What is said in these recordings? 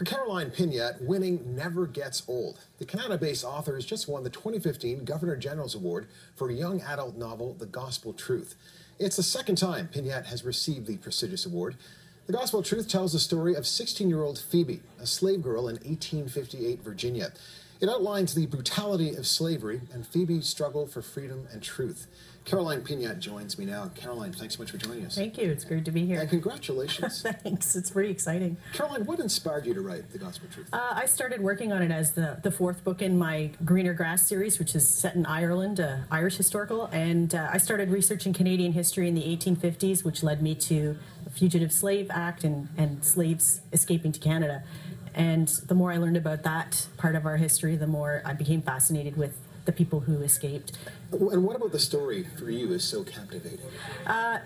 For Caroline Pignat, winning never gets old. The Canada-based author has just won the 2015 Governor General's Award for a young adult novel, The Gospel Truth. It's the second time Pignat has received the prestigious award. The Gospel Truth tells the story of 16-year-old Phoebe, a slave girl in 1858 Virginia. It outlines the brutality of slavery and Phoebe's struggle for freedom and truth. Caroline Pignat joins me now. Caroline, thanks so much for joining us. Thank you. It's great to be here. And congratulations. Thanks. It's pretty exciting. Caroline, what inspired you to write The Gospel Truth? I started working on it as the fourth book in my Greener Grass series, which is set in Ireland, Irish historical. And I started researching Canadian history in the 1850s, which led me to the Fugitive Slave Act and slaves escaping to Canada. And the more I learned about that part of our history, the more I became fascinated with the people who escaped. And what about the story for you is so captivating?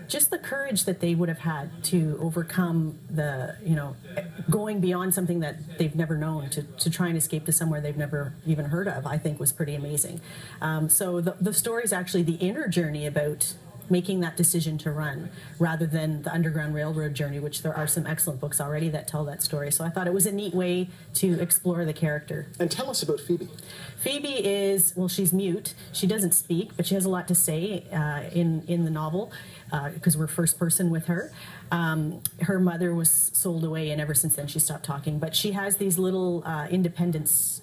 Just the courage that they would have had to overcome the, going beyond something that they've never known to try and escape to somewhere they've never even heard of, I think was pretty amazing. So the story is actually the inner journey about making that decision to run rather than the Underground Railroad journey, which there are some excellent books already that tell that story. So I thought it was a neat way to explore the character. And tell us about Phoebe. Phoebe is, well, she's mute. She doesn't speak, but she has a lot to say in the novel because we're first person with her. Her mother was sold away, and ever since then she stopped talking. But she has these little independence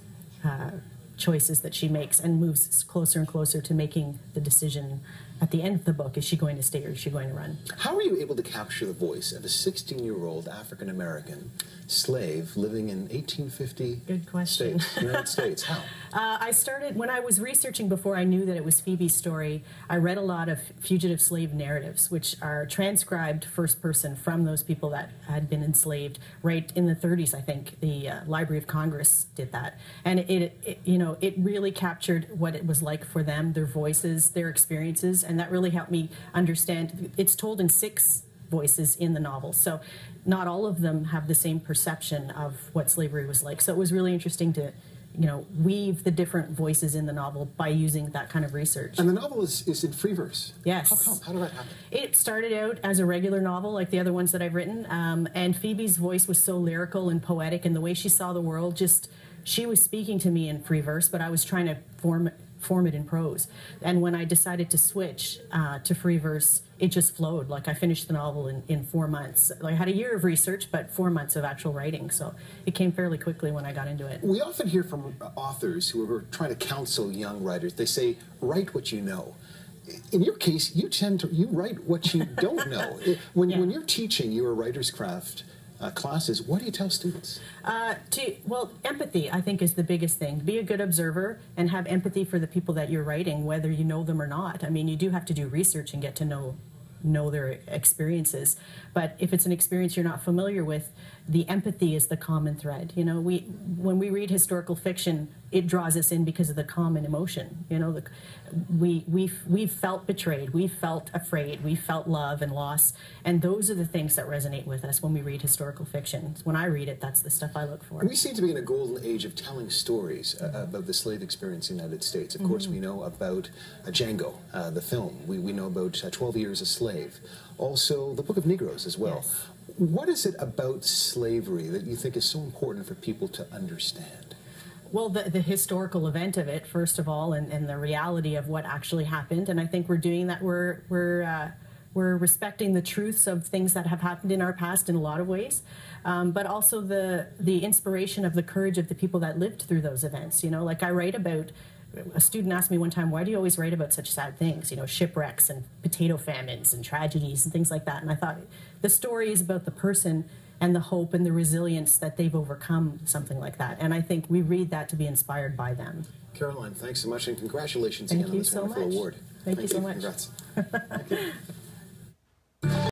choices that she makes and moves closer and closer to making the decision at the end of the book. Is she going to stay or is she going to run? How are you able to capture the voice of a 16-year-old African-American slave living in 1850 Good question. United States? How? I started, when I was researching before I knew that it was Phoebe's story, I read a lot of fugitive slave narratives, which are transcribed first person from those people that had been enslaved right in the 30s, I think. The Library of Congress did that. And it really captured what it was like for them, their voices, their experiences, and that really helped me understand. It's told in 6 voices in the novel, so not all of them have the same perception of what slavery was like. So it was really interesting to weave the different voices in the novel by using that kind of research. And the novel is in free verse. Yes. How come? How did that happen? It started out as a regular novel like the other ones that I've written, and Phoebe's voice was so lyrical and poetic, and the way she saw the world, she was speaking to me in free verse, but I was trying to form it in prose. And when I decided to switch to free verse, it just flowed. Like, I finished the novel in 4 months. Like, I had a year of research, but 4 months of actual writing. So it came fairly quickly when I got into it. We often hear from authors who are trying to counsel young writers. They say, write what you know. In your case, you write what you don't know. When you're teaching your writer's craft classes, what do you tell students? Well, empathy, I think, is the biggest thing. Be a good observer and have empathy for the people that you're writing, whether you know them or not. I mean, you do have to do research and get to know their experiences, but if it's an experience you're not familiar with, the empathy is the common thread. When we read historical fiction, it draws us in because of the common emotion. We've felt betrayed, we've felt afraid, we've felt love and loss, and those are the things that resonate with us when we read historical fiction. When I read it, that's the stuff I look for. We seem to be in a golden age of telling stories about the slave experience in the United States. Of course, we know about Django, the film. We know about 12 Years a Slave. Also, the Book of Negroes as well. Yes. What is it about slavery that you think is so important for people to understand? Well, the historical event of it, first of all, and the reality of what actually happened. And I think we're doing that. We're respecting the truths of things that have happened in our past in a lot of ways, but also the inspiration of the courage of the people that lived through those events. Like, I write about. A student asked me one time, why do you always write about such sad things, shipwrecks and potato famines and tragedies and things like that? And I thought, the story is about the person and the hope and the resilience that they've overcome something like that. And I think we read that to be inspired by them. Caroline, thanks so much, and congratulations again on this wonderful award. Thank you so much. Congrats. Thank you.